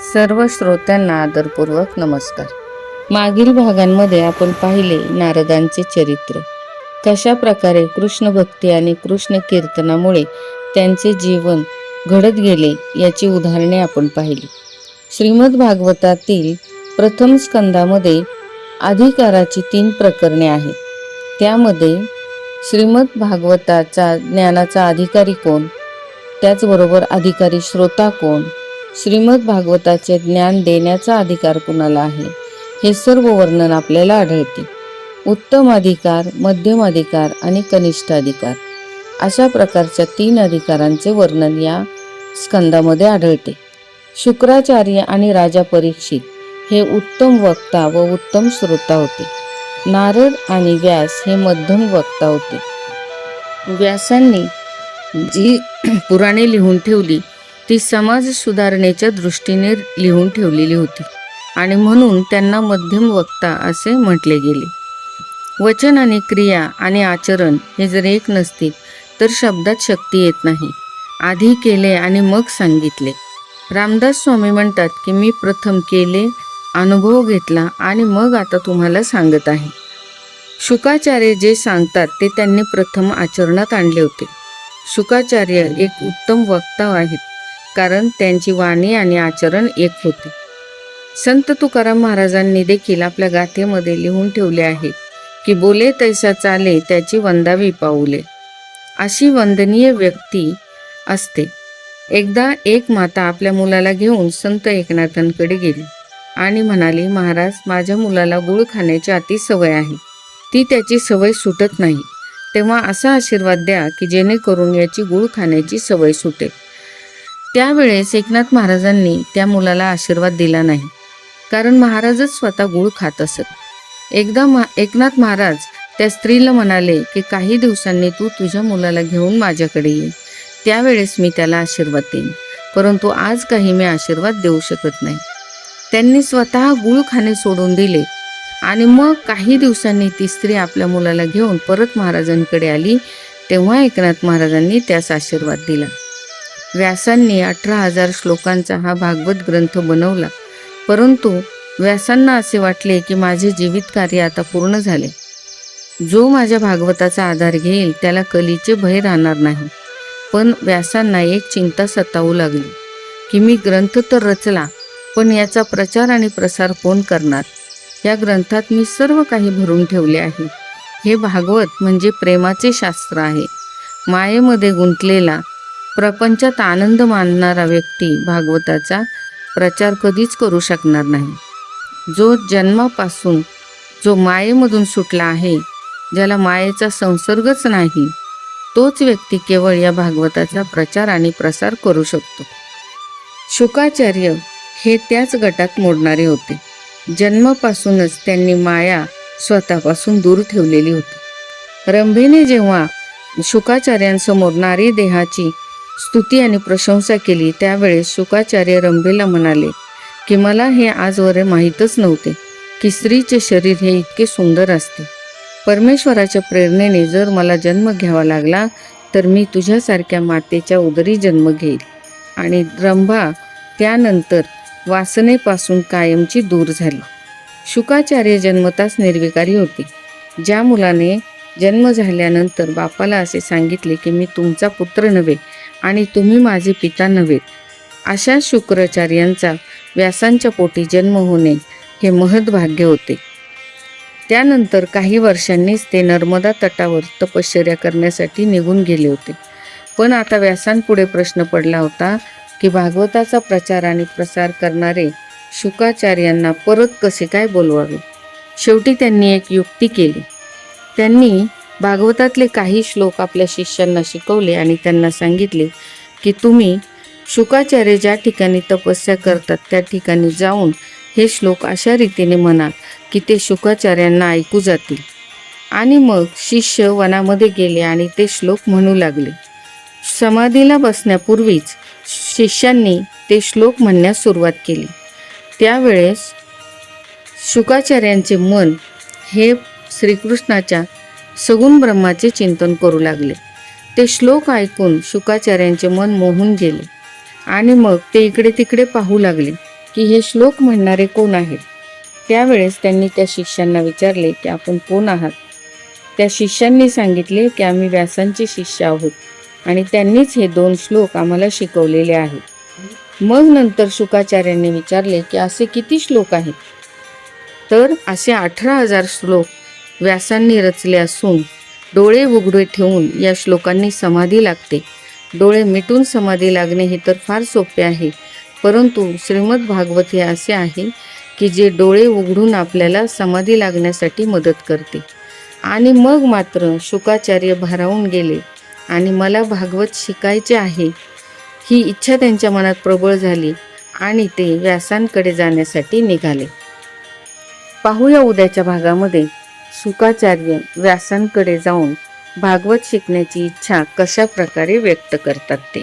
सर्व श्रोत्यांना आदरपूर्वक नमस्कार. मागील भागांमध्ये आपण पाहिले नारदांचे चरित्र, कशा प्रकारे कृष्ण भक्ती आणि कृष्ण कीर्तनामुळे त्यांचे जीवन घडत गेले याची उदाहरणे आपण पाहिली. श्रीमद भागवतातील प्रथम स्कंदामध्ये अधिकाराची 3 प्रकरणे आहेत. त्यामध्ये श्रीमद भागवताचा ज्ञानाचा अधिकारी कोण, त्याचबरोबर अधिकारी श्रोता कोण, श्रीमद भागवताचे ज्ञान देण्याचा अधिकार कुणाला आहे, हे सर्व वर्णन आपल्याला आढळते. उत्तम अधिकार, मध्यम अधिकार आणि कनिष्ठ अधिकार अशा प्रकारच्या 3 अधिकारांचे वर्णन या स्कंदामध्ये आढळते. शुक्राचार्य आणि राजा परीक्षित हे उत्तम वक्ता व उत्तम श्रोता होते. नारद आणि व्यास हे मध्यम वक्ता होते. व्यासांनी जी पुराणे लिहून ठेवली ती समाज सुधारणेच्या दृष्टीने लिहून ठेवलेली होती आणि म्हणून त्यांना मध्यम वक्ता असे म्हटले गेले. वचन आणि क्रिया आणि आचरण हे जर एक नसतील तर शब्दात शक्ती येत नाही. आधी केले आणि मग सांगितले. रामदास स्वामी म्हणतात की मी प्रथम केले, अनुभव घेतला आणि मग आता तुम्हाला सांगत आहे. शुकाचार्य जे सांगतात ते त्यांनी प्रथम आचरणात आणले होते. शुकाचार्य एक उत्तम वक्ता आहेत कारण त्यांची वाणी आणि आचरण एक होते. संत तुकाराम महाराजांनी देखील आपल्या गाथेमध्ये लिहून ठेवले आहे की बोले तैसा चाले त्याची वंदावी पाऊले. अशी वंदनीय व्यक्ती असते. एकदा एक माता आपल्या मुलाला घेऊन संत एकनाथांकडे गेली आणि म्हणाली, महाराज, माझ्या मुलाला गूळ खाण्याची अति सवय आहे. ती त्याची सवय सुटत नाही. तेव्हा असा आशीर्वाद द्या की जेणेकरून याची गूळ खाण्याची सवय सुटेल. त्यावेळेस एकनाथ महाराजांनी त्या मुलाला आशीर्वाद दिला नाही कारण महाराजच स्वतः गूळ खात असत. एकदा एकनाथ महाराज त्या स्त्रीला म्हणाले की काही दिवसांनी तू तुझ्या मुलाला घेऊन माझ्याकडे ये, त्यावेळेस मी त्याला आशीर्वाद देईन, परंतु आज काही मी आशीर्वाद देऊ शकत नाही. त्यांनी स्वतः गूळ खाणे सोडून दिले आणि मग काही दिवसांनी ती स्त्री आपल्या मुलाला घेऊन परत महाराजांकडे आली. तेव्हा एकनाथ महाराजांनी त्यास आशीर्वाद दिला. व्यासांनी 18,000 श्लोकांचा हा भागवत ग्रंथ बनवला, परंतु व्यासांना असे वाटले की माझे जीवित कार्य आता पूर्ण झाले. जो माझ्या भागवताचा आधार घेईल त्याला कलीचे भय राहणार नाही. पण व्यासांना एक चिंता सतावू लागली की मी ग्रंथ तर रचला, पण याचा प्रचार आणि प्रसार कोण करणार? या ग्रंथात मी सर्व काही भरून ठेवले आहे. हे भागवत म्हणजे प्रेमाचे शास्त्र आहे. मायेमध्ये गुंतलेला, प्रपंचात आनंद मानणारा व्यक्ती भागवताचा प्रचार कधीच करू शकणार नाही. जो जन्मापासून जो मायेमधून सुटला आहे, ज्याला मायेचा संसर्गच नाही, तोच व्यक्ती केवळ या भागवताचा प्रचार आणि प्रसार करू शकतो. शुकाचार्य हे त्याच गटात मोडणारे होते. जन्मापासूनच त्यांनी माया स्वतःपासून दूर ठेवलेली होती. रंभेने जेव्हा शुकाचार्यांसमोर नारी देहाची स्तुती आणि प्रशंसा केली त्यावेळेस शुकाचार्य रंभेला म्हणाले की मला हे आजवर माहीतच नव्हते की स्त्रीचे शरीर हे इतके सुंदर असते. परमेश्वराच्या प्रेरणेने जर मला जन्म घ्यावा लागला तर मी तुझ्यासारख्या मातेच्या उदरी जन्म घेईल. आणि रंभा त्यानंतर वासनेपासून कायमची दूर झाली. शुकाचार्य जन्मताच निर्विकारी होते. ज्या मुलाने जन्म झाल्यानंतर बापाला असे सांगितले की मी तुमचा पुत्र नव्हे आणि तुम्ही माझे पिता नव्हेत, अशा शुक्राचार्यांचा व्यासांच्या पोटी जन्म होणे हे महद्भाग्य होते. त्यानंतर काही वर्षांनीच ते नर्मदा तटावर तपश्चर्या करण्यासाठी निघून गेले होते. पण आता व्यासांपुढे प्रश्न पडला होता की भागवताचा प्रचार आणि प्रसार करणारे शुकाचार्यांना परत कसे काय बोलवावे. शेवटी त्यांनी एक युक्ती केली. त्यांनी भागवतातले काही श्लोक आपल्या शिष्यांना शिकवले आणि त्यांना सांगितले की तुम्ही शुकाचार्य ज्या ठिकाणी तपस्या करतात त्या ठिकाणी जाऊन हे श्लोक अशा रीतीने म्हणा की ते शुकाचार्यांना ऐकू जातील. आणि मग शिष्य वनामध्ये गेले आणि ते श्लोक म्हणू लागले. समाधीला बसण्यापूर्वीच शिष्यांनी ते श्लोक म्हणण्यास सुरुवात केली. त्यावेळेस शुकाचार्यांचे मन हे श्रीकृष्णाच्या सगुण ब्रह्माचे चिंतन करू लागले. ते श्लोक ऐकून शुकाचार्यांचे मन मोहून गेले आणि मग ते इकडे तिकडे पाहू लागले. की हे श्लोक म्हणणारे कोण आहेत. त्यावेळेस त्यांनी त्या शिष्यांना विचारले की आपण कोण आहात. त्या शिष्यांनी सांगितले की आम्ही व्यासांचे शिष्य आहोत आणि त्यांनीच हे 2 श्लोक आम्हाला शिकवलेले आहेत. मग नंतर शुकाचार्यांनी विचारले की असे किती श्लोक आहेत. तर असे 18,000 श्लोक व्यासांनी रचले असून डोळे उघडे ठेवून या श्लोकांनी समाधी लागते. डोळे मिटून समाधी लागणे हे तर फार सोपे आहे, परंतु श्रीमद भागवत हे असे आहे की जे डोळे उघडून आपल्याला समाधी लागण्यासाठी मदत करते. आणि मग मात्र शुकाचार्य भारावून गेले आणि मला भागवत शिकायचे आहे ही इच्छा त्यांच्या मनात प्रबळ झाली आणि ते व्यासांकडे जाण्यासाठी निघाले. पाहूया उद्याच्या भागामध्ये शुकाचार्य व्यासांकडे जाऊन भागवत शिकण्याची इच्छा कशा प्रकारे व्यक्त करतात ते.